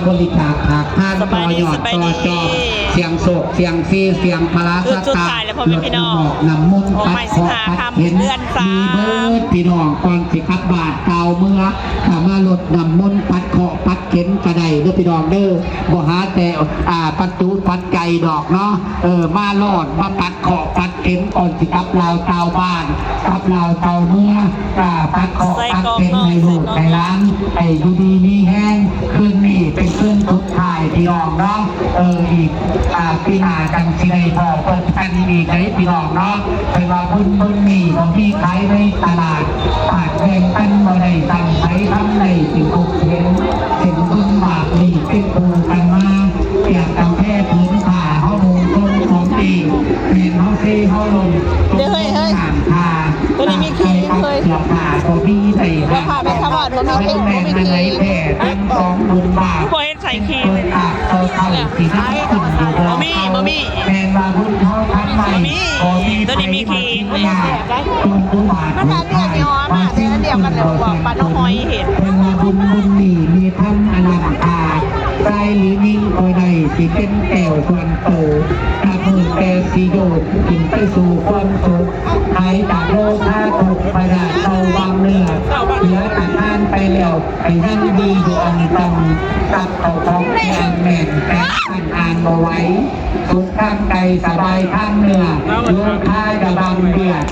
บริจาคหากท่านต่อยอดต่อจอบเสียงโศกเสียงซีเสียงพลาสตาหลดหมอกน้ำมนต์ปัดขอปัดเห็นมีเบิร์ดพี่น้องก่อนสิขับบาทเตาเมื่อสามารถลดน้ำมนต์ปัดขอปัดเข็นกระไดเด้อพี่น้องเด้อบ่หาแต่ปัดตูปัดใจดอกเนาะมาโลดมาปัดขอปัดเข็นก่อนสิขับเราเตาบ้านขับเราเตาเมื่อปัดขอปัดเข็นในลูกในร้านไอ้ดูดีมีแห้งคืนนี้เป็นคืนทุกถ่ายพี่น้องเนาะอีกปีหน้าจังสิได้พอเปิดกันอีกได้พี่น้องเนาะไปว่าบุญมีของพี่ขายในตลาดปากแดงตั้งบ่ได้ตั้งใช้ทำในสิ่งทุกเห็นบุญบาปดีเป็นปูกันมาเกี่ยวกับแพทย์พื้นผ่าเขาลงต้นของดีเห็นเขาเซ่เขาลงต้นผ่านผ่าตัวนี้มีคีย์เลยเกี่ยวผ่าตัวพี่ใส่ว่าผ่าเป็นขบวนของเขาเองไม่มีคีย์แพทย์ทั้งสองบุญบาปพอเห็นใส่คีย์เลยเขาสีน้ำขุ่นอยู่บนเขาแมนมาบุญเขาทั้งใหม่ตัวนี้มีคีย์ตุนบุญบาปมาสิ้นเดียวกันเลยบอกปาน้องหอยเห็นเป็นมาบุญมีทำอนันตาใจหรือนิ่งคอยใดสิเป็นแก้วส่วนโตถ้ามือแก่สีโยดกินไปสู่ความสุขหายจากโลกท่าถูกประดาเตาบางเนื้อเหลือแต่ท่านไปแล้วไปนั่งดีอยู่อันตังตัดเอาของแม่แม่แต่อ่านมาไว้สุขข้างใจสบายข้างเนื้อเลือกค่ายกระบังเดือด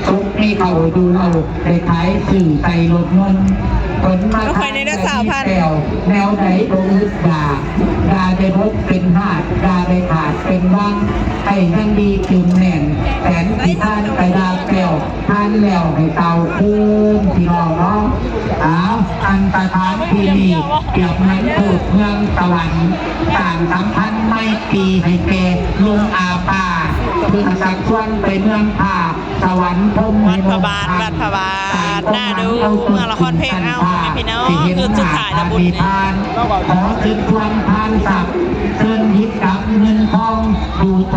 สุขนี่เขาดูเราได้ขายสื่อใส่รถนนผลมาทางแนวไหนโดนด่าได้พบเป็นหาดด่าได้ขาดเป็นว่างให้ยังดีจุนแน่นแสนที่ท่านไปดาแก้วท่านแล้วให้เตาคุ้มที่น้องเนาะอันตรธานที่นี่เกี่ยวกับพูดเมืองตะวันต่างสัมพันธ์ไม่ปีให้แก่ลุงอาปาเพื่อสักชวนไปเมืองผาสวรรค์พมวัดพบาลน่าดูเมืองละครเพลงเอาพี่น้องคือสุดท้ายละบุญขอถึงชวนทานศัพท์เชิญยิบกับเงินทองดูโท